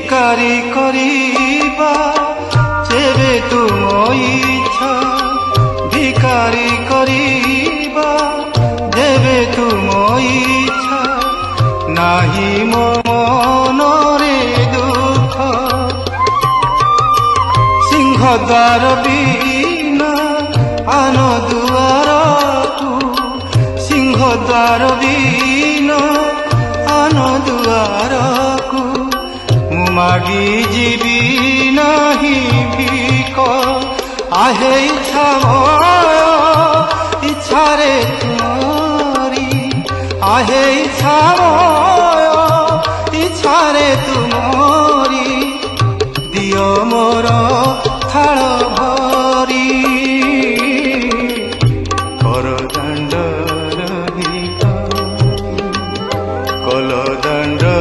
ভিকারি করিবা যেবে তুম ইচ্ছা ভিকারি করিবা যেবে তুম ইচ্ছা নাহি মনরে দুঃখ সিংহদ্বার বিনা আন দুয়ারকু সিংহদ্বার বিনা আন দুয়ারকু মু মাগি ଯିବି ନାହିଁ ভিক আহে ইচ্ছা ইচ্ছারে তুমরি আহে ইচ্ছা